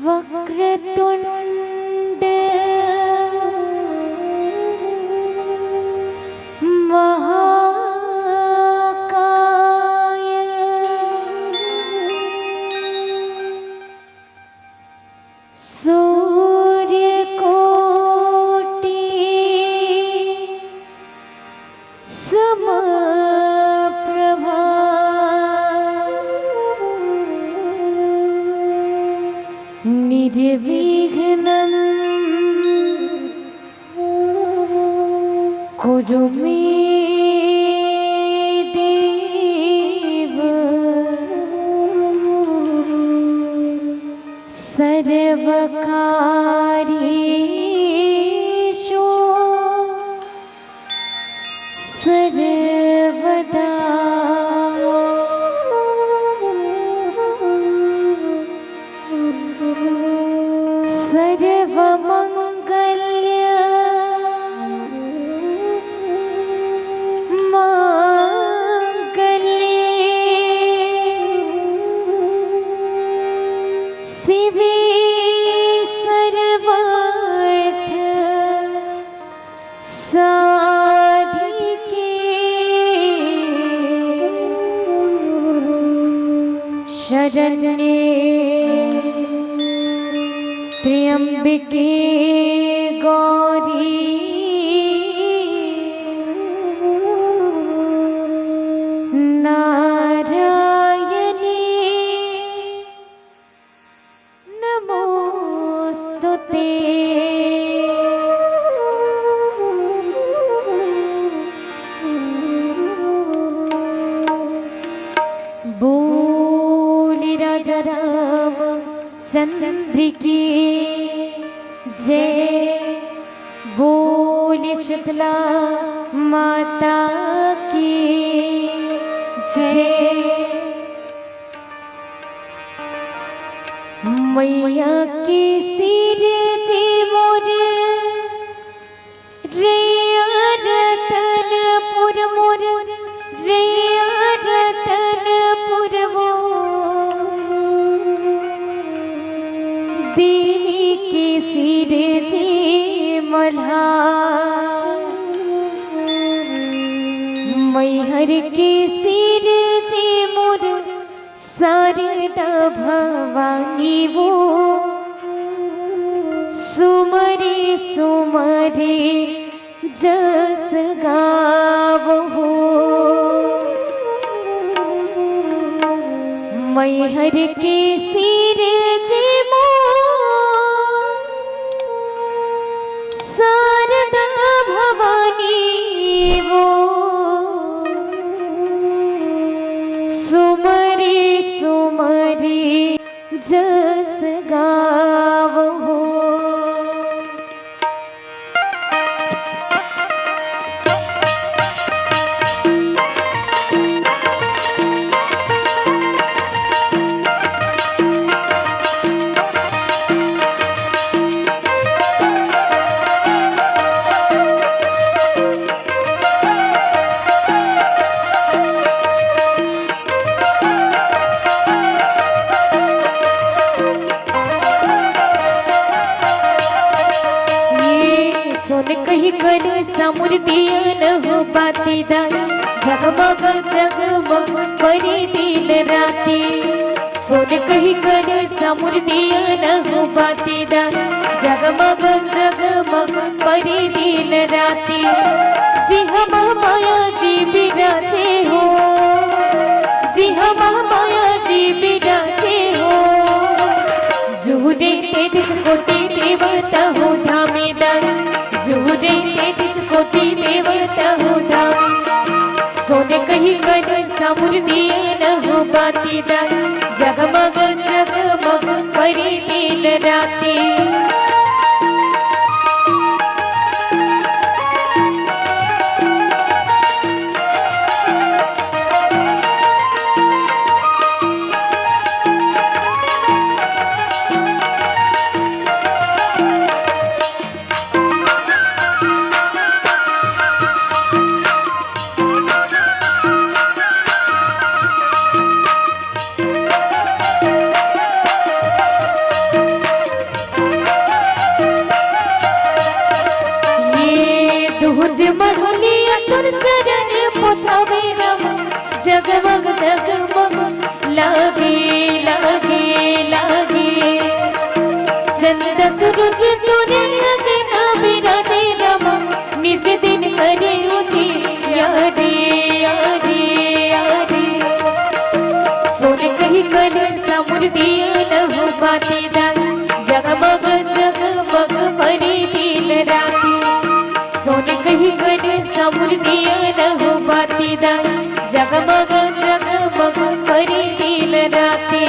वक्रतुंड महाकाय सूर्यकोटि समप्रभा निर्विघ्नं कुरु मे देव सर्वकार्येषु सर्वदा सर्वमंगल्य शिवे सर्वार्थ साधिके शरण्ये त्र्यंबके गौरी नारायणी नमोस्तुते। बोले राजा राम चंद्र की जय, बोले शीतला माता की जय। मैया की सिर जी मोर रैया रतनपुर मोर रैया रतनपुर वो देवी की सिर जी मल्हा मैहर की सिर जी मोर शारदा भवानी वो सुमरे सुमरे जस गावो। मैहर के सिर जी मोर शारदा भवानी वो सुमरे सुमरे जस गावो। कहीं कर समृद्धियन हो बातीदार जगमग जगमग परी दिन राती। सोन कहीं कर समृद्धियन हो बातीदार जगमग जगमग परी दिन राती। जी हम माया जी बिराजे हो, जी हम माया जी बिराजे हो। जुहुरे 33 कोटि देवता हो धामेदार, जुहुरे 33 कोटि देवता हो धाम। सोने कहीं कर समृद्धियन हो बातीदार जगमग जगमग परी दिन राती। रोज मढ़लिया तुर चरण पोछावे राम जगमग जगमग लागे लागे लागे चंद सूरज तोरे लगे ना बिना दे राम निज दिन करे उठी यारे यारे यारे सोने कहीं कर सामुर दिया न हो बाती दाल जगमग जगमग परी दिन राती सोने कहीं कर सामुर दिया न हो बाती दाल जगमग जगमग परी दिन राती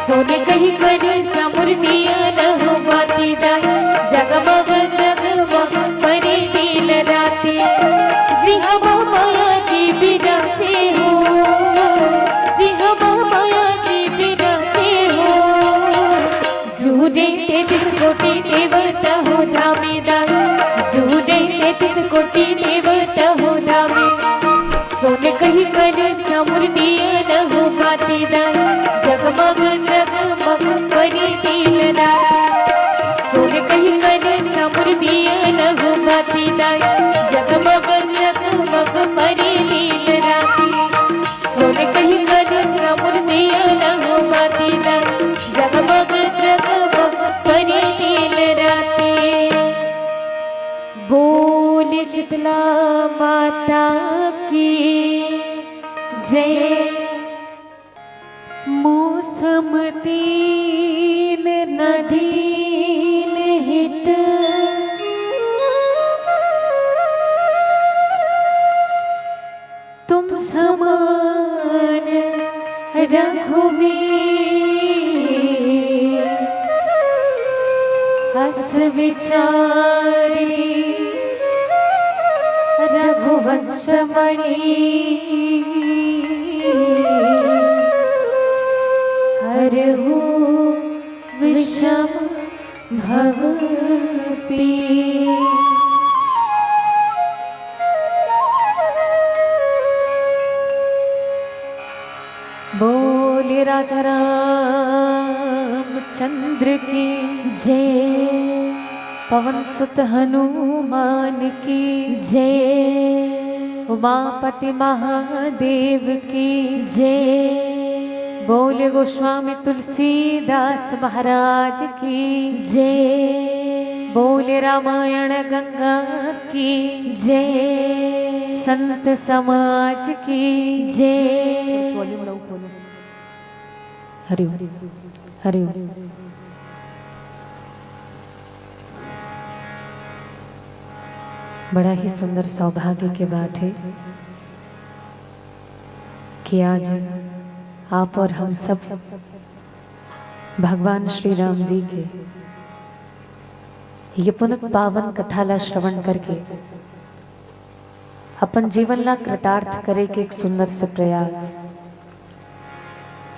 सोने कहीं कर सामुर दिया न हो बाती दाल जगमग जगमग परी दिन राती जी हम माया जी बिराते हो जी हम माया जी बिराते हो जूरे तेतीस कोटि देवता हो धामे दाल जूरे तेतीस कोटि देवता हो धामे सोने कहीं कर सामुर दिया न हो बाती दाल जगमग जगमग परी दिन राती सोने कहीं कर सामुर दिया न हो बाती दाल जगमग जगमग परी दिन राती सोने कहीं कर सामुर दिया न हो बाती दाल जगमग जगमग परी दिन राती बोल शीतला माता की जय मौसम तीन नदीन हित तुम समान रघुवीर हस विचारी रघुवंश मणि हरहु विषम भव पीर बोले राजा रामचंद्र की जय पवन सुत हनुमान की जय उमापति महादेव की जय बोले गोस्वामी तुलसीदास महाराज की जय बोले रामायण गंगा की जय संत समाज की जय हरि हरि बड़ा ही सुंदर सौभाग्य की बात है कि आज आप और हम सब भगवान श्री राम जी के ये पुनः पावन कथाला श्रवण करके अपन जीवन ला कृतार्थ करे के एक सुंदर से प्रयास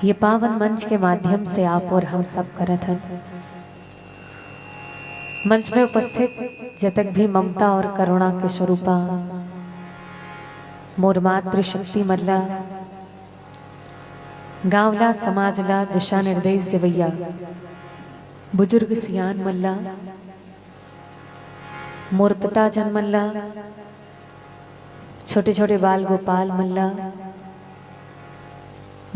ये पावन मंच के माध्यम से आप और हम सब करत हन। मंच में उपस्थित जतक भी ममता और करुणा के स्वरूपा मोर मातृ शक्ति मल्ला गांवला समाजला दिशा निर्देश देवैया बुजुर्ग सियान मल्ला मोर पिता जन मल्ला छोटे छोटे बाल गोपाल मल्ला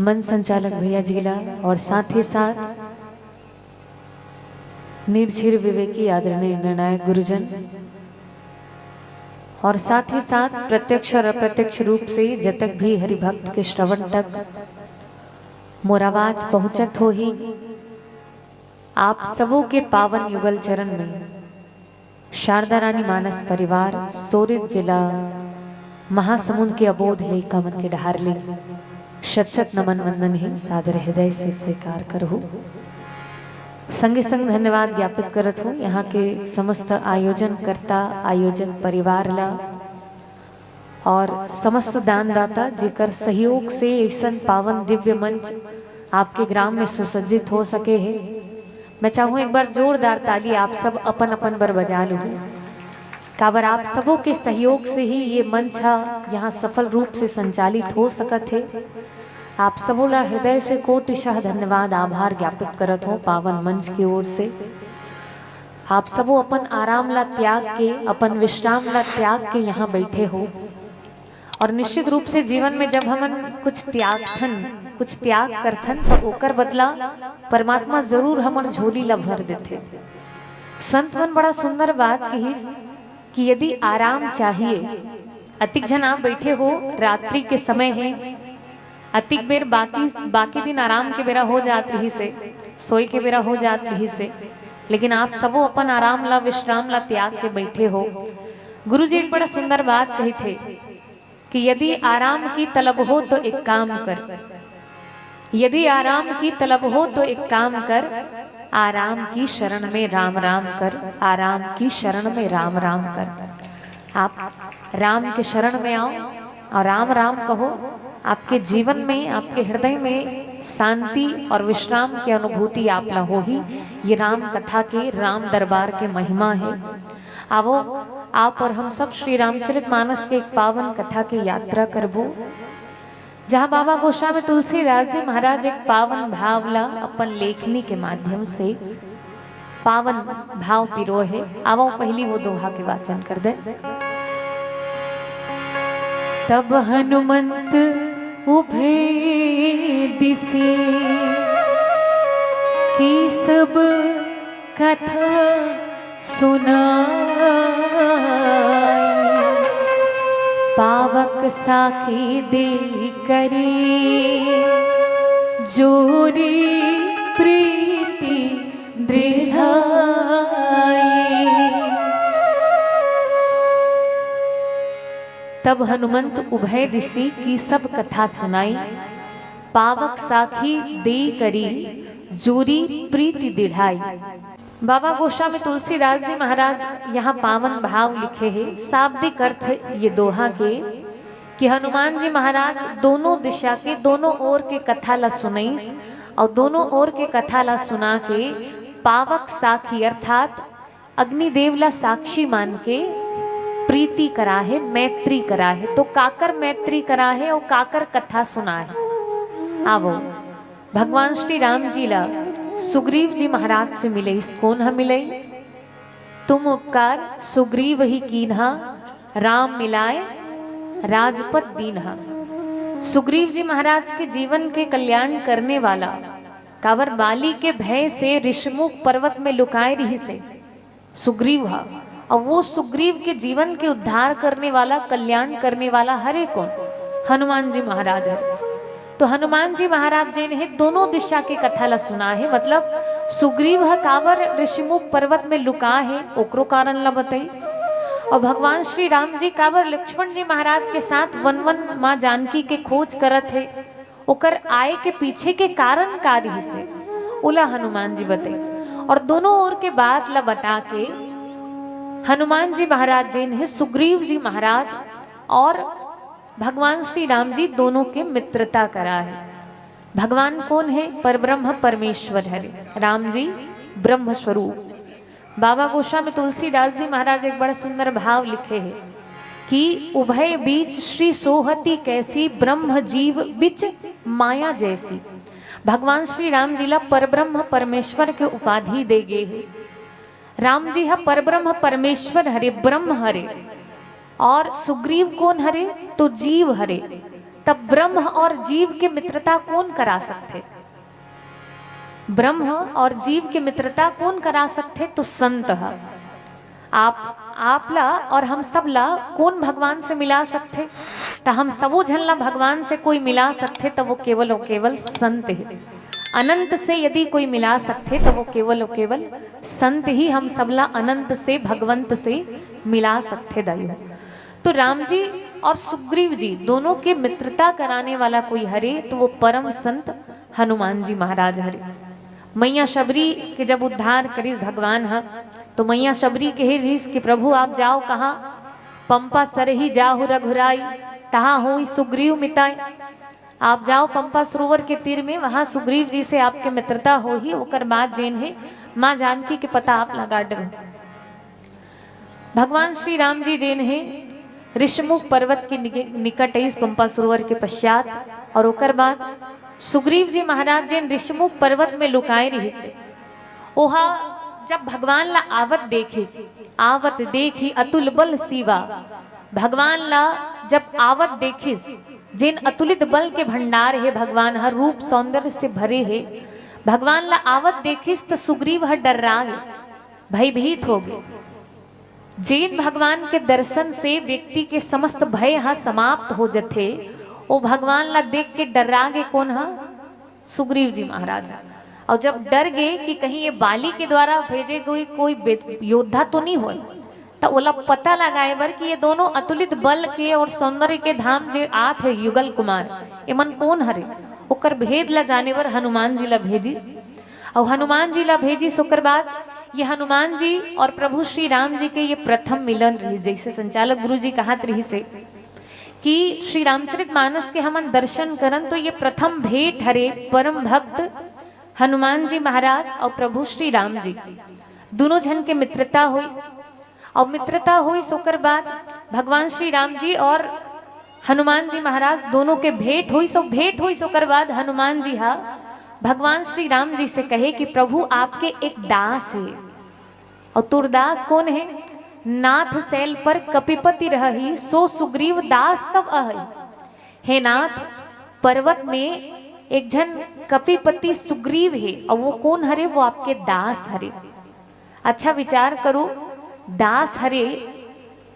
मन संचालक भैया जीला और साथ ही साथ निर्झर विवेकी आदरणीय निर्णायक गुरुजन और साथ ही साथ प्रत्यक्ष और अप्रत्यक्ष रूप से जतक भी हरिभक्त के श्रवण तक मोर आवाज पहुंचत हो ही, आप सबों के पावन युगल चरण में शारदा रानी मानस परिवार सोरित जिला महासमुंद के अबोध ले कमन के डहार ले शत शत नमन वंदन ही सादर हृदय से स्वीकार करहु। संगे संग धन्यवाद ज्ञापित करत हूँ यहाँ के समस्त आयोजन करता आयोजक परिवार ला और समस्त दानदाता जेकर सहयोग से ऐसा पावन दिव्य मंच आपके ग्राम में सुसज्जित हो सके है। मैं चाहूँ एक बार जोरदार ताली आप सब अपन अपन बर बजा लो। काबर आप सबों के सहयोग से ही ये मंच यहाँ सफल रूप से संचालित हो सकत है। आप सबों ला हृदय से कोटिशः धन्यवाद आभार ज्ञापित करत हो पावन मंच की ओर से। आप सबों अपन आराम ला त्याग के, अपन विश्राम ला त्याग के यहाँ बैठे हो और निश्चित रूप से जीवन में जब हमन कुछ त्याग करथन तो ओकर बदला परमात्मा जरूर हमर झोली ला भर देते। संत मन बड़ा सुंदर बात कही कि यदि आराम चाहिए, अतिक जन आप बैठे हो, रात्रि के समय है, अतिक बेर बाकी दिन आराम के बेरा हो जात रही से, सोई के बेरा हो जात रही से, लेकिन आप सबो अपन आराम ला विश्राम ला त्याग के बैठे हो। गुरु जी एक बड़ा सुंदर बात कही थे कि यदि आराम की तलब हो तो एक काम कर, यदि आराम की तलब हो तो एक काम कर, आराम की शरण में राम राम कर, आराम की शरण में राम राम कर। आप राम के शरण में आओ और राम राम कहो। आपके जीवन में, आपके हृदय में शांति और विश्राम की अनुभूति आप ला हो ही। ये राम कथा के, राम दरबार के महिमा है। आवो आप और हम सब श्री रामचरितमानस के एक पावन कथा की यात्रा करबो, जहाँ बाबा गोस्वामी तुलसीदास जी महाराज एक पावन भाव ला अपन लेखनी के माध्यम से पावन भाव पिरो है। आवो पहली वो दोहा के वाचन कर दे। तब हनुमंत उभे दिसे की सब कथा सुनाई, पावक साखी दे करी जोरी प्रीति दृढ़ाई। तब हनुमंत उभय दिशि की सब कथा सुनाई, पावक साखी दे करी जोरी प्रीति दृढ़ाई। बाबा गोस्वामी तुलसीदास जी महाराज यहाँ पावन भाव लिखे हैं। शाब्दिक अर्थ ये दोहा के कि हनुमान जी महाराज दोनों दिशा के, दोनों ओर के कथा ला सुनाई और दोनों ओर के कथा ला सुना के पावक साखी अर्थात अग्निदेव ला साक्षी मान के प्रीति करा है, मैत्री करा है। तो काकर मैत्री करा है और काकर कथा सुना है। आवो भगवान श्री राम जी ला सुग्रीव जी महाराज से मिले। इस कौन हम मिले? तुम उपकार सुग्रीव ही कीन्हा, राम मिलाए राजपत दीन्हा। सुग्रीव जी महाराज के जीवन के कल्याण करने वाला, कावर बाली के भय से ऋषमुख पर्वत में लुकाए रही से सुग्रीव हा, और वो सुग्रीव के जीवन के उद्धार करने वाला, कल्याण करने वाला हरे कौन? हनुमान जी महाराज है। तो हनुमान जी महाराज जी ने दोनों दिशा की कथा ला सुना है। मतलब सुग्रीव कावर ऋषिमुख पर्वत में लुका है, ओकरो कारण ला बताई। और भगवान श्री राम जी कावर लक्ष्मण जी महाराज के साथ वन वन माँ जानकी के खोज करत है, ओकर आए के पीछे के कारण कार्य से उला हनुमान जी बताई। और दोनों ओर के बात ला बता के हनुमान जी महाराज जी ने सुग्रीव जी महाराज और भगवान श्री राम जी दोनों के मित्रता करा है। भगवान कौन है? परब्रह्म परमेश्वर है, राम जी ब्रह्म स्वरूप। बाबा गोस्वामी तुलसीदास जी महाराज एक बड़ा सुंदर भाव लिखे हैं कि उभय बीच श्री सोहती कैसी, ब्रह्म जीव बिच माया जैसी। भगवान श्री राम जी ला परब्रह्म परमेश्वर के उपाधि दे गए है। राम जी है परब्रह्म परमेश्वर हरे, ब्रह्म हरे, और सुग्रीव कौन हरे? तो जीव हरे। तब ब्रह्म और जीव के मित्रता कौन करा सकते? ब्रह्म और जीव की मित्रता कौन करा सकते? तो संत है। आप ला और हम सब ला कौन भगवान से मिला सकते? तो हम सबो झन ला भगवान से कोई मिला सकते तो वो केवल और केवल संत है। अनंत से यदि कोई मिला सकते तो वो केवल और केवल संत ही हम सबला अनंत से भगवंत से मिला सकते दाइयों। तो राम जी और सुग्रीव जी दोनों के मित्रता कराने वाला कोई हरे तो वो परम संत हनुमान जी महाराज हरे। मैया शबरी के जब उद्धार करी भगवान हा तो मैया शबरी कहे रहीस कि प्रभु आप जाओ कहाँ? पंपा सरही जाहु रघुराई, तहाँ होई सुग्रीव मिताई। आप जाओ पंपा सरोवर के तीर में, वहां सुग्रीव जी से आपके मित्रता हो ही ओकर बाद जेन है माँ जानकी के पता आप लगा डरो। भगवान श्री राम जी जेन है ऋषमुख पर्वत के निकट इस पंपा सरोवर के पश्चात और ओकर बाद सुग्रीव जी महाराज जेन ऋषमुख पर्वत में लुकाए रही से ओहा जब भगवान ला आवत देखी अतुल बल सीवा। भगवान ला जब आवत देखिस जिन अतुलित बल के भंडार है, भगवान हर रूप सौंदर्य से भरे है। भगवान ला आवत देखिस तो सुग्रीव हर डर्रा गए, भयभीत हो गए। जिन भगवान के दर्शन से व्यक्ति के समस्त भय हा समाप्त हो जाते, वो भगवान ला देख के डर्रा गए। कौन हा? सुग्रीव जी महाराज। और जब डर गए कि कहीं ये बाली के द्वारा भेजे गए कोई योद्धा तो नहीं हो, तो ओला पता लगाए बर कि ये दोनों अतुलित बल के और सौंदर्य के धाम जे आत है युगल कुमार, एमन कौन हरे? ओकर भेद ला जाने बर हनुमान जी ला भेजी। और हनुमान जी ला भेजी सोकर बाद ये हनुमान जी और प्रभु श्री राम जी के ये प्रथम मिलन रही। जैसे संचालक गुरु जी कहत रही से कि श्री रामचरित मानस के हमन दर्शन करन तो ये प्रथम भेंट हरे परम भक्त हनुमान जी महाराज और प्रभु श्री राम जी दोनों जन के मित्रता हुई। और मित्रता हुई सोकर बाद भगवान श्री राम जी और हनुमान जी महाराज दोनों के भेंट हुई। भेंट हुई सोकर बाद हनुमान जी हा भगवान श्री राम जी से कहे कि प्रभु आपके एक दास है। और तुरदास कौन है? नाथ सैल पर कपिपति रही सो सुग्रीव दास तब अहि। हे नाथ, पर्वत में एक जन कपिपति सुग्रीव है और वो कौन हरे? वो आपके दास हरे। अच्छा विचार करो, दास हरे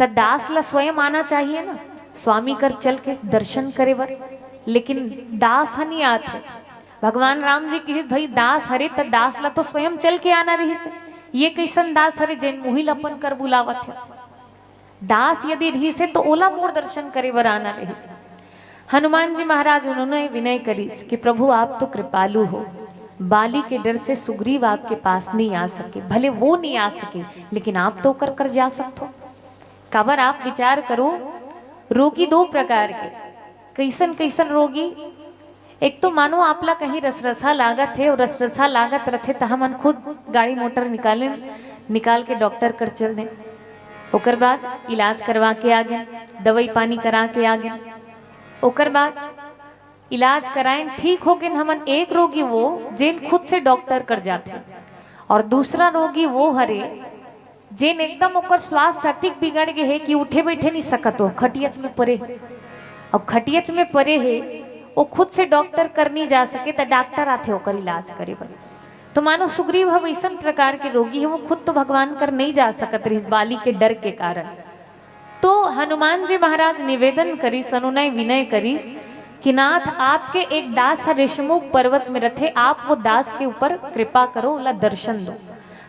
तो दास ला स्वयं आना चाहिए ना, स्वामी कर चल के दर्शन करे बर, लेकिन दास हनी आते। भगवान राम जी की भाई दास हरे तो दास ला तो स्वयं चल के आना रही से। ये कैसन दास हरे जैन मुहिल अपन कर बुलावत है? दास यदि रही से तो ओला मोर दर्शन करे बर आना रही से। हनुमान जी महाराज उन्होंने विनय करी कि प्रभु आप तो कृपालु हो, बाली के डर से सुग्रीव आपके पास नहीं आ सके, भले वो नहीं आ सके लेकिन आप तो कर जा सकते हो। काबर आप विचार करो, रोगी दो प्रकार के, कैसन कैसन रोगी। एक तो मानो आपला कहीं रसरसा लागत है और रसरसा लागत रथे तो हमन खुद गाड़ी मोटर निकाल के डॉक्टर कर चल दें, ओकर बाद इलाज करवा के आ गए, दवाई पानी करा के आ गए, ओकर बाद इलाज कराएं ठीक हो गए हमन। एक रोगी वो जेन खुद से डॉक्टर कर जाते और दूसरा रोगी वो हरे जेन एकदम ओकर स्वास्थ्य अधिक बिगड़ गए है कि उठे बैठे नहीं सकत हो, खटियच में पड़े। अब खटियच में पड़े है वो खुद से डॉक्टर कर नहीं जा सके तो डॉक्टर आते होकर इलाज करे बर। तो मानो सुग्रीव हम ऐसा प्रकार के रोगी है, वो खुद तो भगवान कर नहीं जा सकत रही बाली के डर के कारण। तो हनुमान जी महाराज निवेदन करी, अनुनय विनय करी कि नाथ आपके एक दास ऋषमुख पर्वत में रथे, आप वो दास के ऊपर कृपा करो, ला दर्शन दो।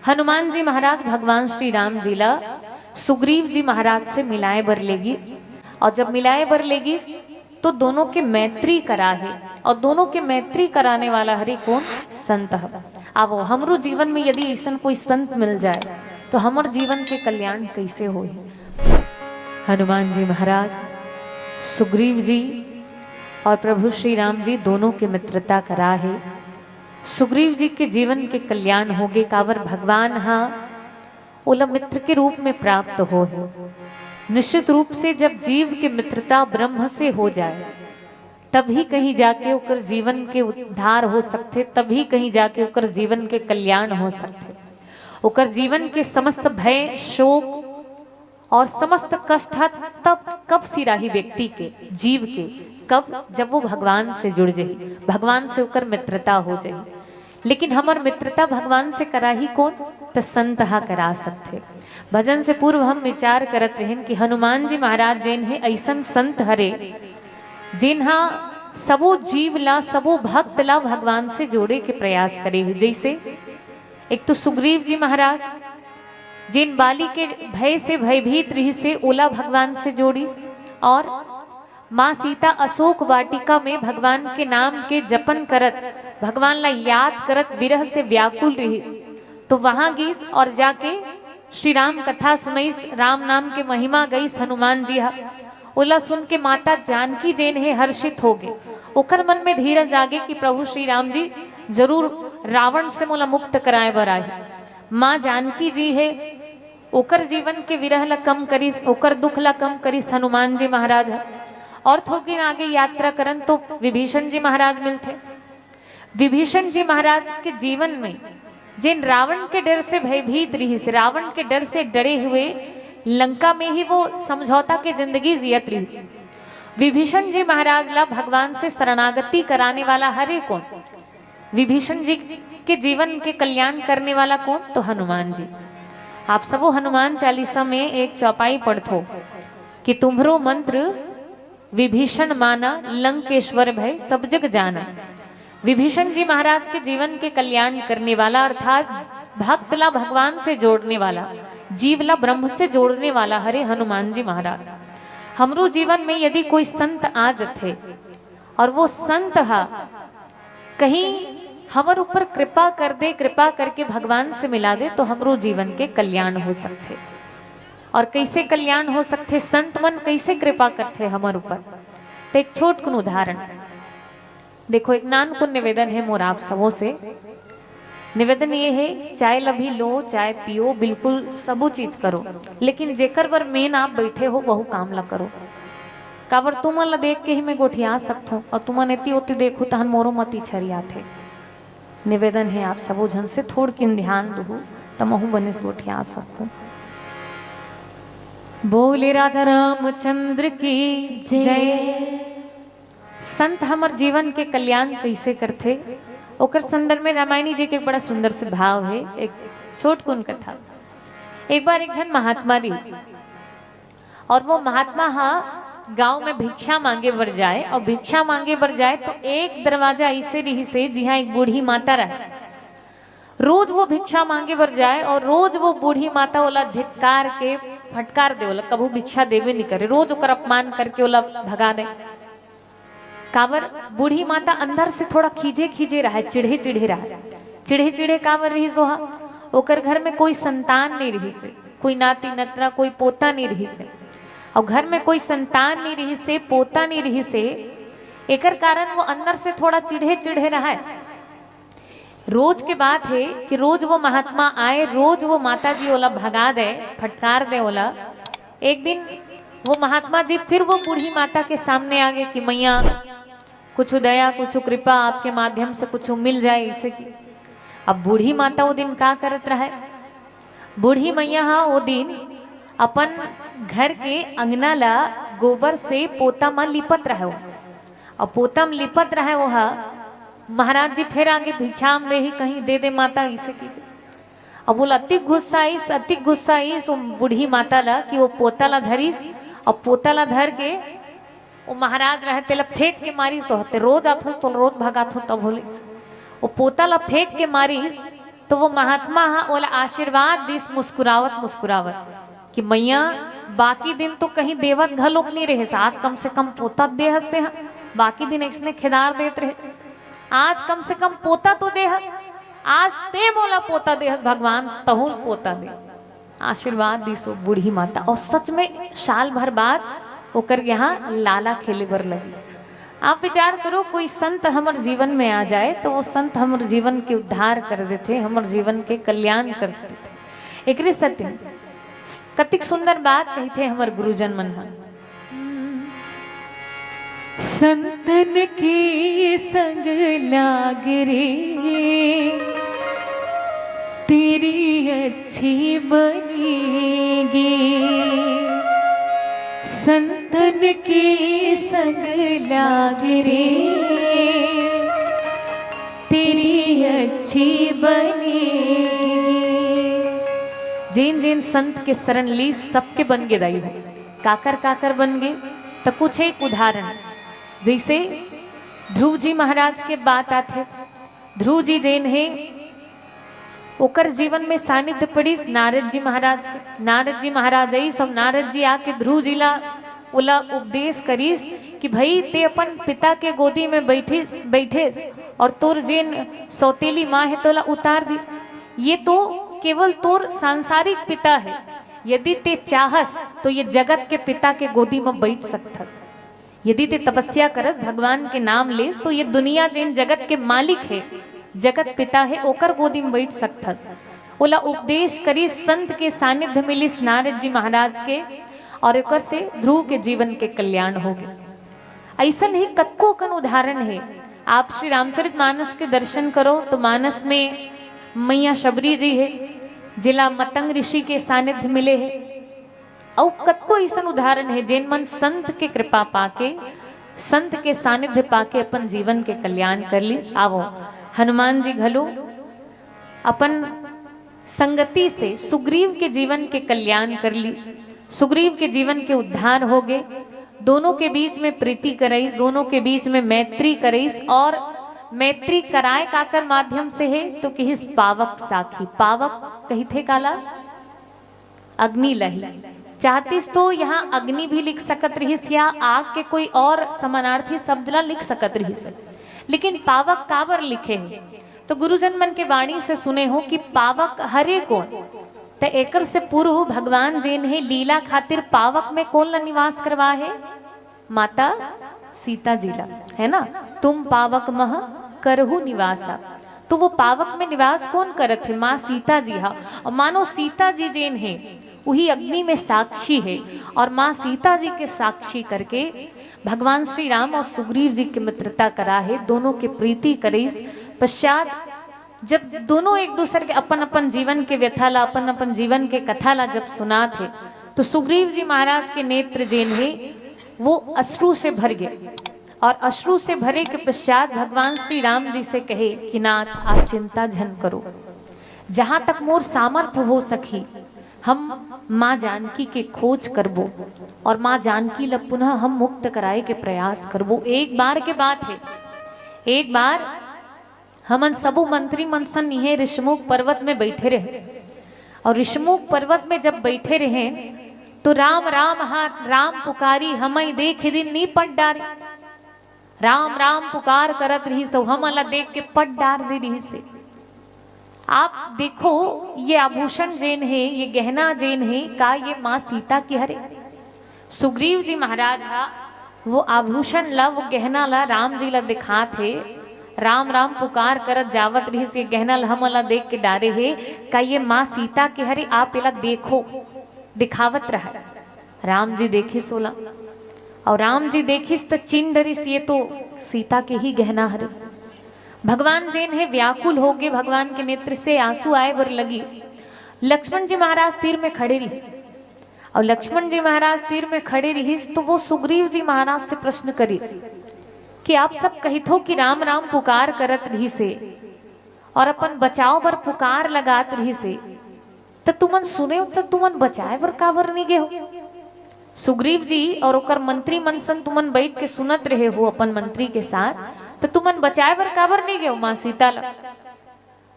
हनुमान जी महाराज भगवान श्री राम जी ला सुग्रीव जी महाराज से मिलाए बर लेगी। और जब मिलाए बर लेगी तो दोनों के मैत्री करा है, और दोनों के मैत्री कराने वाला हरि कौन? संत है। अब हमरो जीवन में यदि ऐसा कोई संत मिल जाए तो हमार जीवन के कल्याण कैसे हो। हनुमान जी महाराज सुग्रीव जी और प्रभु श्री राम जी दोनों के मित्रता करा है। सुग्रीव जी के जीवन के कल्याण हो गए, कावर भगवान हाँ ओला मित्र के रूप में प्राप्त हो है। निश्चित रूप से जब जीव की मित्रता ब्रह्म से हो जाए तभी कहीं जाके ओकर जीवन के उद्धार हो सकते, तभी कहीं जाके ओकर जीवन के कल्याण हो सकते। ओकर जीवन के समस्त भय शोक और समस्त कष्ट तब कब सिराही व्यक्ति के जीव के, कब? जब वो भगवान से जुड़ जाए, भगवान से होकर मित्रता हो जाए। लेकिन हमर मित्रता भगवान से करा ही कौन, तो संत हा करा सकते। भजन से पूर्व हम विचार करत रहें कि हनुमान जी महाराज जिन है ऐसन संत हरे जिन्हा सबो जीव ला सबो भक्त ला भगवान से जोड़े के प्रयास करे है। जैसे एक तो सुग्रीव जी महाराज जिन बाली के भय से भयभीत रही से ओला भगवान से जोड़ी, और माँ सीता अशोक वाटिका में भगवान के नाम के जपन करत भगवान ला याद करत विरह से व्याकुल रही तो वहां गई और जाके श्री राम कथा सुनईस, राम नाम के महिमा गई हनुमान जी हा। ओला सुन के माता जानकी जैन है हर्षित हो गए, ओकर मन में धीरज आगे कि प्रभु श्री राम जी जरूर रावण से मोला मुक्त कराए बर आए। माँ जानकी जी है ओकर जीवन के विरह ला कम करिस, ओकर दुख ला कम करिस हनुमान जी महाराज है। और थोड़ी दिन आगे यात्रा करन तो विभीषण जी महाराज मिलते। विभीषण जी महाराज के जीवन में जिन रावण के डर से भयभीत रही से, रावण के डर से डरे हुए लंका में ही वो समझौता की जिंदगी जियत रही। विभीषण जी महाराज ला भगवान से शरणागति कराने वाला हरे कौन, विभीषण जी के जीवन के कल्याण करने वाला कौन, तो हनुमान जी। आप सबो हनुमान चालीसा में एक चौपाई पढ़थो कि तुम्हरो मंत्र विभीषण माना लंकेश्वर भय सब जग जाना। विभीषण जी महाराज के जीवन के कल्याण करने वाला अर्थात भक्त ला भगवान से जोड़ने वाला, जीव ला ब्रह्म से जोड़ने वाला हरे हनुमान जी महाराज। हमरो जीवन में यदि कोई संत आ जाते और वो संत हा कहीं हमारे ऊपर कृपा कर दे, कृपा करके भगवान से मिला दे तो हमरो जीवन के कल्याण हो सकते। और कैसे कल्याण हो सकते, संत मन कैसे कृपा करते हमारे ऊपर, तो एक छोट कुन उदाहरण देखो। एक नान को निवेदन है मोर आप सबों से। निवेदन ये है चाय लभी लो, चाय पियो, बिल्कुल सबो चीज करो, लेकिन जेकर बर मेन आप बैठे हो बहु काम ला करो। काबर तुम ला देख के ही मैं गोठिया सकता और तुम नेती होती देखो तहन मोरो मती छरिया थे। निवेदन है आप सबो जन से थोड़ किन ध्यान दू तमहु बनिस गोठिया सकूं। बोले राजा रामचंद्र की जय। संत हमर जीवन के कल्याण कैसे करते, ओकर संदर्भ में रामायणी जी के एक बड़ा सुंदर से भाव है। एक छोट कुन कथा। एक बार एक जन महात्मा रही और वो महात्मा हा गांव में भिक्षा मांगे बर जाए, और भिक्षा मांगे बर जाए तो एक दरवाजा ऐसे रही से जहाँ एक बूढ़ी माता रहे। रोज वो भिक्षा मांगे बर जाए और रोज वो बूढ़ी माता ओला धिक्कार के फटकार दे, ओला कभू भिक्षा देवे नहीं करे, रोज ओकर अपमान करके ओला भगा दे। काबर बूढ़ी माता अंदर से थोड़ा खींचे खींचे रहा, चिढ़े चिढ़े रहा, चिढ़े चिढ़े काबर रही सोहा, ओकर घर में कोई संतान नहीं रही से, कोई नाती नतरा कोई पोता नहीं रही से, और घर में कोई संतान नहीं रही से, पोता नहीं रही से, एकर कारण वो अंदर से थोड़ा चिढ़े चिढ़े रहा है। रोज के बात है कि रोज वो महात्मा आए, रोज वो माता जी ओला भगा दे, फटकार दे ओला। एक दिन वो महात्मा जी फिर वो बूढ़ी माता के सामने आ गए कि मैया कुछ दया कुछ कृपा आपके माध्यम से कुछ मिल जाए इसे की। अब बूढ़ी माता वो दिन का करत रहे, बूढ़ी मैया हाँ वो दिन अपन घर के अंगना ला गोबर से पोता में लिपत रहे, और पोता में लिपत रहे वो हा महाराज जी फिर आगे भिक्षा में रही कहीं दे दे माता इसे की। अब बोला अति गुस्सा आईस वो बूढ़ी माता ला कि वो पोता ला धरीस, और पोता ला धर के वो महाराज रहते ला फेंक के मारी सोहते, रोज आते तो रोज भगात हो तब बोले वो पोता ला फेंक के मारीस तो वो महात्मा हाँ बोला आशीर्वाद दिस मुस्कुरावत मुस्कुरावत कि मैया बाकी दिन तो कहीं देवत घलोक नहीं रहे, आज कम से कम पोता दे हंसते हैं, बाकी दिन इसने खिदार देते रहे, आज कम से कम पोता तो दे हंस, आज ते बोला पोता दे हंस, भगवान तहुल पोता दे, आशीर्वाद दी सो बूढ़ी माता। और सच में साल भर बाद ओकर यहाँ लाला खेले बर लगी। आप विचार करो कोई संत हमारे जीवन में आ जाए तो वो संत हमारे जीवन के उद्धार कर देते, हमारे जीवन के कल्याण कर सकते। एक सत्य कतिक सुंदर बात कही थे हमारे गुरुजन मन मन, संतन के संग लाग रे तेरी अच्छी बनेगी, संतन के संग लाग रे तेरी ऊंची बनेगी। जिन जिन संत के शरण ली सबके बन गे दाई हो, काकर काकर बन गे। तो कुछ एक उदाहरण, जैसे ध्रुव जी महाराज के बात आते। ध्रुव जी जैन है, ओकर जीवन में सानिध्य पड़ी नारद जी महाराज के। नारद जी महाराज आई सब, नारद जी आके ध्रुव जी ला उला उपदेश करीस कि भाई ते अपन पिता के गोदी में बैठेस और तोर जेन सौतेली माँ है तोला उतार दी। ये तो केवल तोर सांसारिक पिता है, यदि ते चाहस तो ये जगत के पिता के गोदी में बैठ सकथस। यदि ते तपस्या करस, भगवान के नाम लेस, तो ये दुनिया जेन जगत के मालिक है, जगत पिता है, ओकर गोदी में बैठ सकथस। ओला उपदेश करी, संत के सानिध्य मिलिस नारद जी महाराज के, और एक से ध्रुव के जीवन के कल्याण हो गए। ऐसा ही कतको कन उदाहरण है। आप श्री रामचरितमानस के दर्शन करो तो मानस में मैया शबरी जी है, जिला मतंग ऋषि के सानिध्य मिले है। और कतको ऐसा उदाहरण है जिन मन संत के कृपा पाके, संत के सानिध्य पाके अपन जीवन के कल्याण कर ली। आवो हनुमान जी घलो अपन संगति से सुग्रीव के जीवन के कल्याण कर ली, सुग्रीव के जीवन के उद्धार हो गए। दोनों के बीच में प्रीति कराइस, दोनों के बीच में मैत्री कराइस, और मैत्री कराए काकर माध्यम से है तो किहिस पावक साखी। पावक कही थे काला अग्नि लही, चाहतीस तो यहाँ अग्नि भी लिख सकत रहिस या आग के कोई और समानार्थी शब्द ला लिख सकत रहिस, लेकिन पावक काबर लिखे है तो गुरुजन मन के वाणी से सुने हो कि पावक हरे कौन। तो एकर से पूर्व भगवान जेन है लीला खातिर पावक में कौन ला निवास करवा है, माता सीता जी ला, है ना। तुम पावक मह करहु निवासा, तो वो पावक में निवास कौन करत है, माँ सीता जी हा। और मानो सीता जी जेन है वही अग्नि में साक्षी है, और माँ सीता जी के साक्षी करके भगवान श्री राम और सुग्रीव जी की मित्रता करा है, दोनों के प्रीति करीस। पश्चात जब दोनों एक दूसरे के अपन अपन जीवन के व्यथा ला, अपन अपन जीवन के कथा ला जब सुना थे, तो सुग्रीव जी महाराज के नेत्र जेन है वो अश्रु से भर गए, और अश्रु से भरे के पश्चात भगवान श्री राम जी से कहे कि नाथ आप चिंता झन करो, जहां तक मोर सामर्थ्य हो सकी हम माँ जानकी के खोज करबो, और माँ जानकी ला पुनः हम मुक्त कराए के प्रयास करबो। एक बार के बात है, एक बार हमन सबो मंत्री मनसन इहे ऋषमुख पर्वत में बैठे रहे, और ऋषमुख पर्वत में जब बैठे रहे तो राम राम हाथ राम पुकारी हमें देख दिन नी पट डारे। राम राम पुकार करत रही सो हम अला देख के पट डार दे रही से। आप देखो ये आभूषण जेन है, ये गहना जेन है, का ये माँ सीता की हरे। सुग्रीव जी महाराज हा वो आभूषण ला, वो गहना ला राम जी ला दिखा थे। राम राम पुकार करत जावत रही से गहना ला हम ला देख के डारे है, का ये माँ सीता के हरे, आप इला देखो, दिखावत रहा। राम जी देखी सोला, और राम जी देखिस तो चिन्ह डरिस ये तो सीता के ही गहना हरे। भगवान जेन है व्याकुल हो गए, भगवान के नेत्र से आंसू आए बर लगी। लक्ष्मण जी महाराज तीर में खड़े रही, और लक्ष्मण जी महाराज तीर में खड़े रही तो वो सुग्रीव जी महाराज से प्रश्न करीस कि आप सब कहिथो कि राम राम पुकार करत रही से, और अपन बचाओ बर पुकार लगात रही से, तो तुमन सुने तो तुमन बचाए बर काबर नहीं गे हो। सुग्रीव जी और ओकर मंत्री मनसन तुमन बैठ के सुनत रहे हो अपन मंत्री के साथ, तो तुमन बचाए बर काबर नहीं गए माँ सीता ला।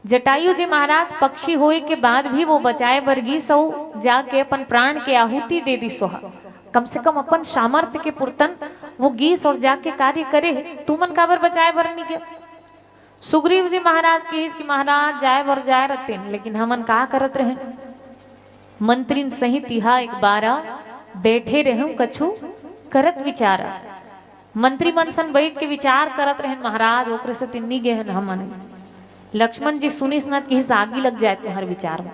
जटायु जी महाराज पक्षी होए के बाद भी वो बचाए बर गी सो, जाके अपन प्राण के आहुति दे दी सोहा, कम से कम अपन सामर्थ्य के पुरतन वो गीस और जाके कार्य करे। तुमन काबर बचाए बर नहीं गए। सुग्रीव जी महाराज की महाराज जाए बर जाए रहते, लेकिन हमन का करत रहे, मंत्रीन सहित तिहा एक बारा बैठे रहूं कछु करत विचारा। मंत्री मनसन बैठ के विचार करत रहे महाराज ओकरे से तिन्नी गे हमन। लक्ष्मण जी सुनिस न कि आगी लग जाए तुम्हारे विचार में।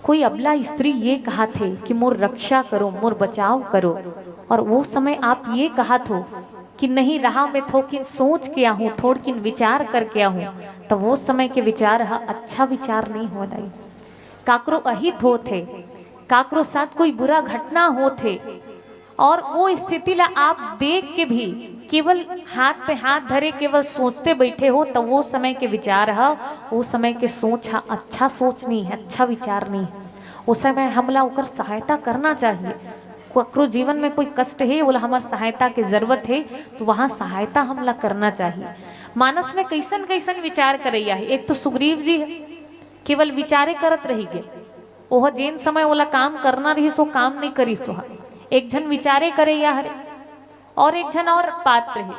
कोई अबला स्त्री ये कहा थे कि मोर रक्षा करो, मोर बचाव करो, और वो समय आप ये कहा थो कि नहीं रहा मैं थोकिन सोच के आहूं, थोड़किन विचार करके आहूं, तो वो समय के विचार अच्छा विचार नहीं हो रही। काकरो अहित हो थे, काकरो साथ कोई बुरा घटना हो थे, और वो स्थिति ला आप देख के भी केवल हाथ पे हाथ धरे केवल सोचते बैठे हो, तो वो समय के विचार है, वो समय के सोच है, अच्छा सोच नहीं है, अच्छा विचार नहीं है। उस समय हमला ओकर सहायता करना चाहिए। ककरो जीवन में कोई कष्ट है, बोला हमार सहायता की जरूरत है, तो वहाँ सहायता हमला करना चाहिए। मानस में कैसन कैसन विचार करैया है। एक तो सुग्रीव जी है, केवल विचारे करत रही गे, ओह जेन समय वाला काम करना रही सो काम नहीं करी सो। एक जन विचारे करैया हरे, और एक जन और पात्र है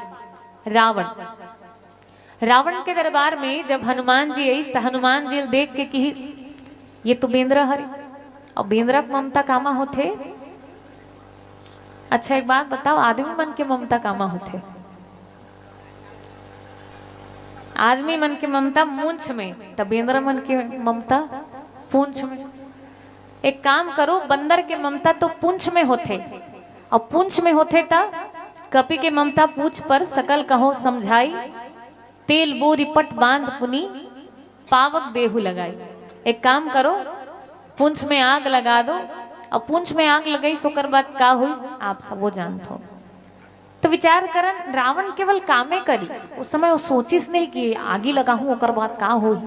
रावण। रावण के दरबार में जब हनुमान जी आई तो हनुमान जी देख के कि ये तो बेंद्रा हरे, और बेंद्रा ममता कामा होते। अच्छा एक बात बताओ, आदमी मन के ममता कामा होते? आदमी मन के ममता मूंछ में, तब बेंद्रा मन के ममता पूंछ में। एक काम करो, बंदर के ममता तो पूंछ में होते, और पूंछ में होते तब कपि के ममता पूछ पर सकल कहो समझाई, तेल बोरी पट बांध पुनी पावक देहु लगाई। एक काम करो, पूंछ में आग लगा दो, और पूंछ में आग लगाई सोकर बात का हुई आप सब वो जानते हो। तो विचार करन रावण केवल कामे करी, उस समय वो सोचिस नहीं कि आगे लगा हूं ओकर बात का हुई,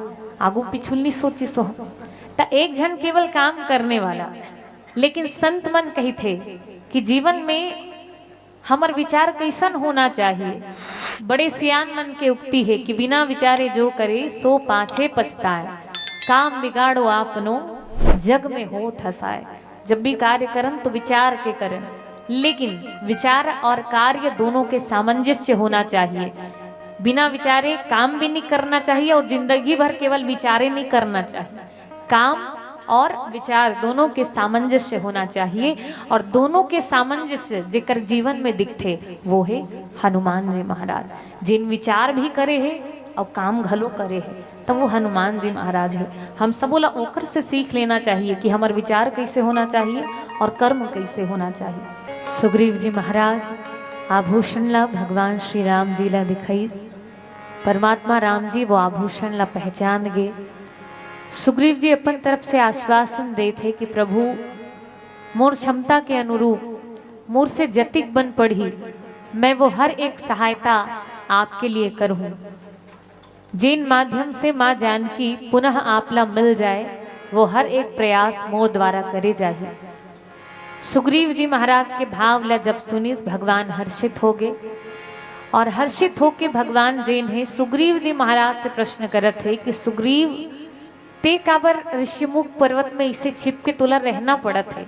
आगू पिछुल नहीं सोचिस। तो एक जन केवल काम करने वाला, लेकिन संत मन कही थे कि जीवन में हमर विचार कैसन होना चाहिए। बड़े सियान मन के उक्ति है कि बिना विचारे जो करे सो पाछे पछताए, काम बिगाड़ो आपनो जग में हो थसाए। जब भी कार्य करन तो विचार के करन, लेकिन विचार और कार्य दोनों के सामंजस्य होना चाहिए। बिना विचारे काम भी नहीं करना चाहिए, और जिंदगी भर केवल विचारे नहीं करना चाहिए। काम और विचार दोनों के सामंजस्य होना चाहिए, और दोनों के सामंजस्य जेकर जीवन में दिखते वो है हनुमान जी महाराज। जिन विचार भी करे है और काम घलो करे है, तो वो हनुमान जी महाराज है। हम सब बोला ओकर से सीख लेना चाहिए कि हमार विचार कैसे होना चाहिए और कर्म कैसे होना चाहिए। सुग्रीव जी महाराज आभूषण ला भगवान श्री राम जी ला दिखाईस, परमात्मा राम जी वो आभूषण ला पहचान गए। सुग्रीव जी अपन तरफ से आश्वासन दे थे कि प्रभु मोर क्षमता के अनुरूप मोर से जतिक बन पड़ी, मैं वो हर एक सहायता आपके लिए करूं। जिन माध्यम से माँ जानकी पुनः आपला मिल जाए, वो हर एक प्रयास मोर द्वारा करे जाए। सुग्रीव जी महाराज के भाव ला जब सुनिस भगवान हर्षित हो गए, और हर्षित होके भगवान जैन है सुग्रीव जी महाराज से प्रश्न करत है कि सुग्रीव ते काबर ऋषिमुख पर्वत में इसे छिप के तोला रहना पड़त है,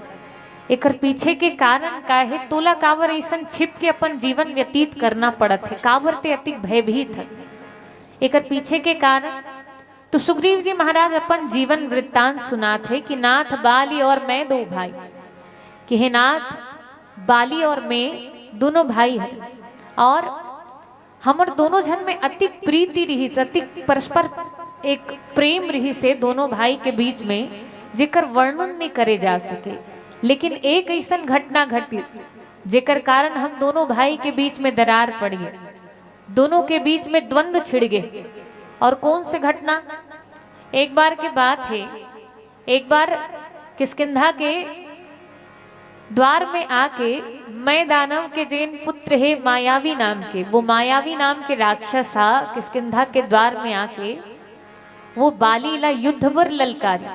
एकर पीछे के कारण का है? तोला काबर ऐसन छिप के अपन जीवन व्यतीत करना पड़त है, काबर ते अति भयभीत है, एकर पीछे के कारण? तो सुग्रीव जी महाराज अपन जीवन वृत्तांत सुनात है कि नाथ बाली और मैं दो भाई, कि हे नाथ बाली और मैं दोनों भाई हैं, और हमर दोनों जन में अति प्रीति रही, अति परस्पर एक प्रेम रही से दोनों भाई के बीच में, जेकर वर्णन नहीं करे जा सके। लेकिन एक ऐसन घटना घटी जेकर कारण हम दोनों भाई के बीच में दरार पड़ गए, दोनों के बीच में द्वंद्व छिड़ गए। और कौन से घटना? एक बार की बात है, एक बार किष्किंधा के द्वार में आके मैं दानव के जैन पुत्र है मायावी नाम के, वो मायावी नाम के राक्षस किष्किंधा के द्वार में आके वो बाली ला युद्ध पर ललकारी।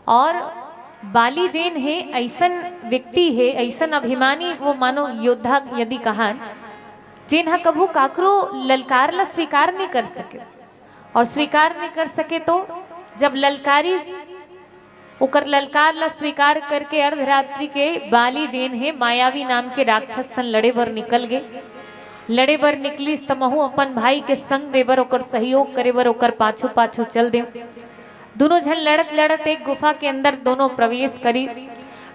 और बाली जैन है ऐसन व्यक्ति है, ऐसन अभिमानी वो मानो योद्धा यदि कहा जिन हा कभू काकरो ललकार ला स्वीकार नहीं कर सके, और स्वीकार नहीं कर सके तो जब ललकारी उकर ललकार ला स्वीकार करके अर्धरात्रि के बाली जैन है मायावी नाम के राक्षस सन लड़े बर निकल गए। लड़े बर निकली तमहु अपन भाई के संग देवर ओकर सहयोग करे बर ओकर पाछू पाछू चल दे। दोनों जन लड़त लड़त एक गुफा के अंदर दोनों प्रवेश करी।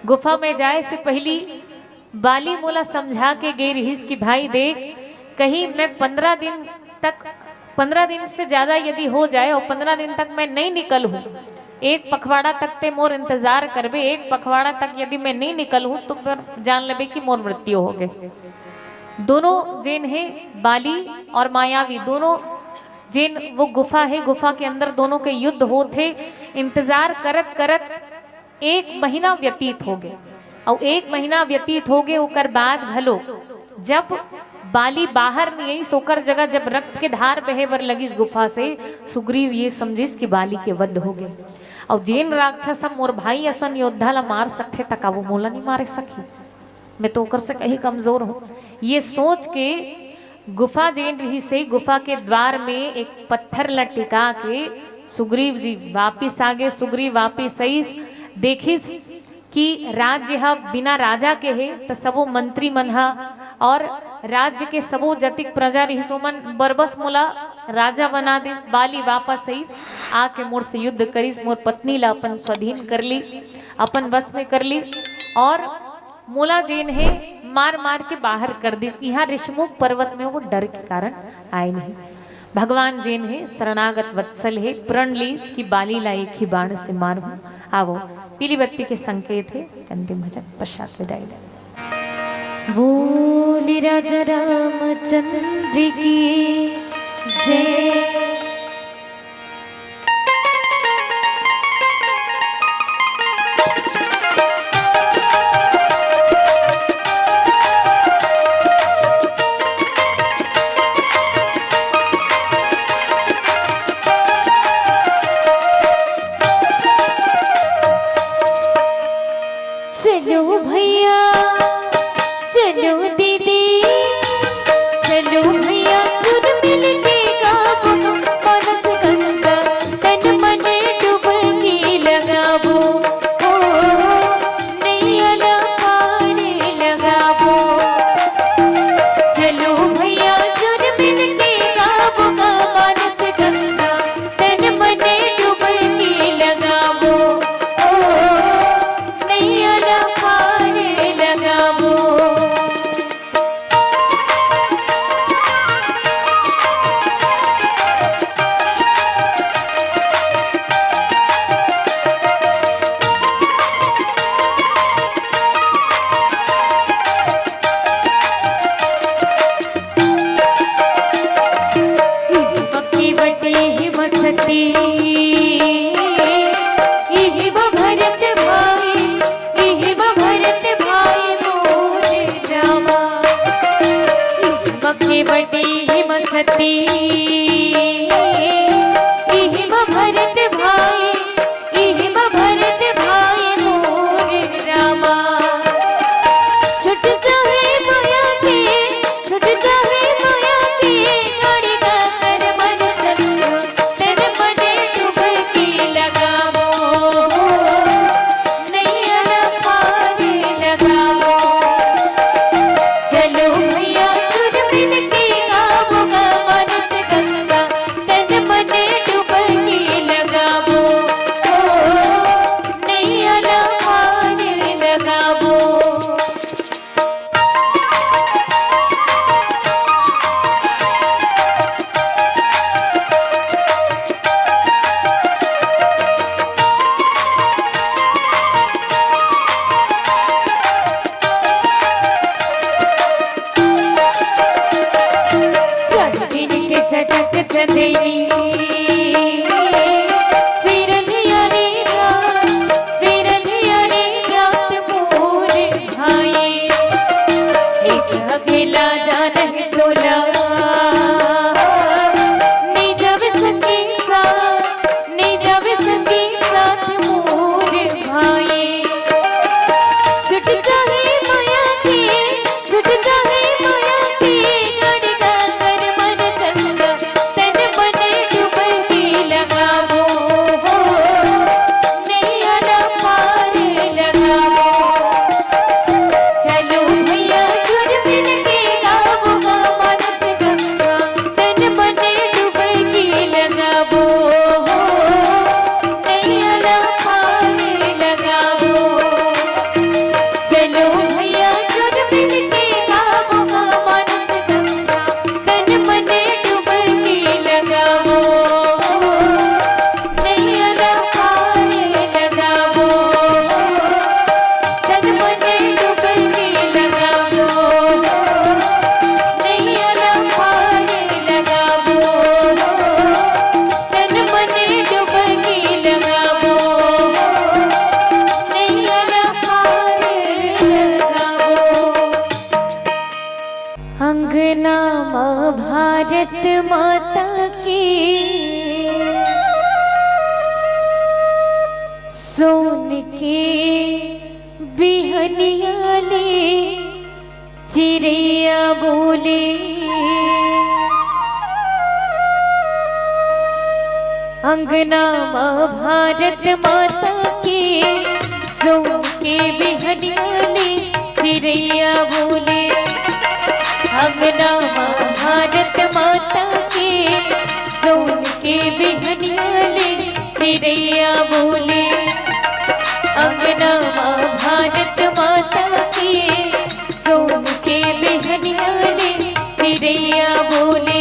गुफा में जाए से पहली बाली मोला समझा के गई रहीस कि भाई देख, कहीं मैं 15 दिन से ज्यादा यदि हो जाए और 15 दिन तक मैं नहीं निकल हूँ, एक पखवाड़ा तक ते मोर इंतजार करबे, एक पखवाड़ा तक यदि मैं नहीं निकल हूँ तो फिर जान लेबे कि मोर मृत्यु हो गए। दोनों जैन है बाली और मायावी, दोनों जैन वो गुफा है, गुफा के अंदर दोनों के युद्ध होते। इंतजार करत करत 1 महीना व्यतीत हो गए। और 1 महीना व्यतीत हो गए ओकर बाद भलो जब बाली बाहर नहीं आई सोकर जगह जब रक्त के धार बहे बर लगी इस गुफा से सुग्रीव ये समझिस कि बाली के वध हो गए और जेन राक्षस हम मोर भाई असन योद्धा ला मार सकते तका वो मोला नहीं मारे सकी मैं तो ओकर से कहीं कमजोर हूँ ये सोच के गुफा जेन रही से गुफा के द्वार में एक पत्थर ला टिका के सुग्रीव जी वापिस आगे सुग्रीव वापिस आईस देखिस कि राज्य ह बिना राजा के है तो सबो मंत्री मन हा और राज्य के सबो जतिक प्रजा रही सुमन बरबस मोला राजा बना दे बाली वापस आईस आके मोर से युद्ध करीस मोर पत्नी ला अपन स्वाधीन कर ली अपन बस में कर ली और मोला जेन है मार मार के बाहर कर दी यहाँ ऋषमुख पर्वत में वो डर के कारण आए नहीं भगवान जेन है शरणागत वत्सल है प्रण लीस की बाली ला एक ही बाण से मारू आवो पीली बत्ती के संकेत है अंतिम भजन पश्चात विदाई बोली राजा रामचंद्र की जय। चलो भैया चलो दीदी चलो भैया खुद मिल के गावो मनस गंगा तन मन डुबकी लगावो ओ नैया ला पानी लगावो चलो भैया खुद मिल के गावो मनस गंगा तन मन डुबकी लगावो ओ नैया ला पानी लगावो बिहनिया ले चिड़ैया बोले, अंगना माँ भारत माता के सोन के बिहनिया ले चिड़ैया बोले, अंगना माँ भारत माता के सोन के बिहनिया ले चिड़ैया बोले, अंगना माँ भारत माता के सोन के बिहनिया ले चिड़ैया बोले।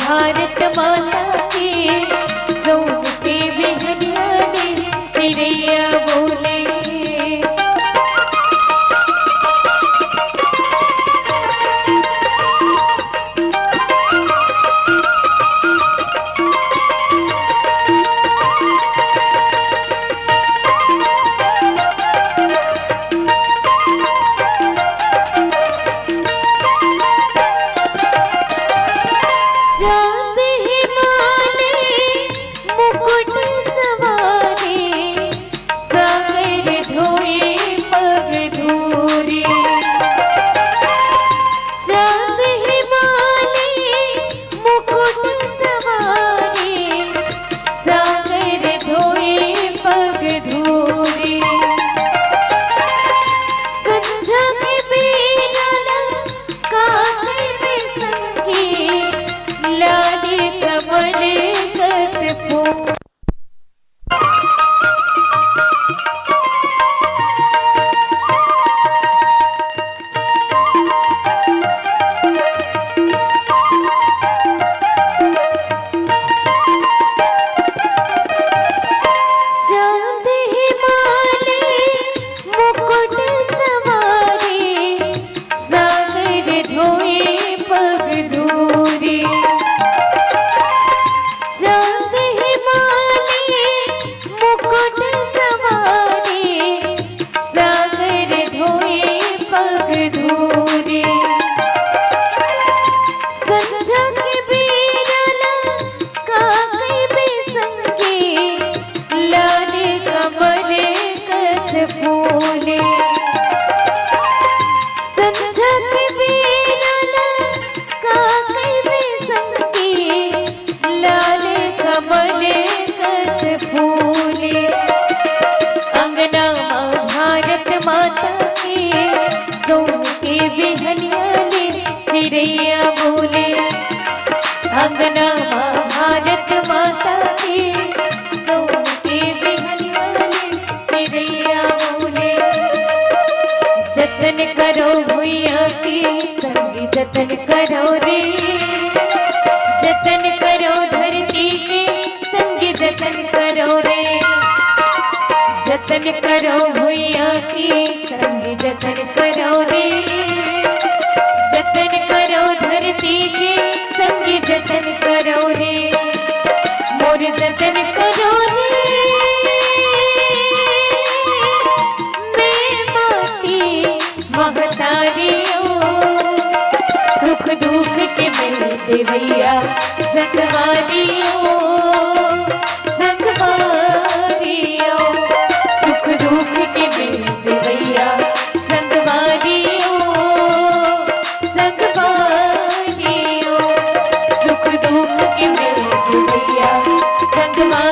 भारत माता के सोन के बिहनिया ले चिड़ैया बोले। चिड़ैया बोले, अंगना माँ भारत माता के सोन के बिहनिया ले चिड़ैया बोले। जतन करो भैया की संग जतन करो रे, जतन करो धरती के संग जतन करो रे, जतन करो भैया की संग जतन करो रे, जतन करो धरती के संग जतन करो रे, मोर जतन करो रे। मैं माटी महतारियों सुख दुख के मिल देवैया सतवारियों, जगमग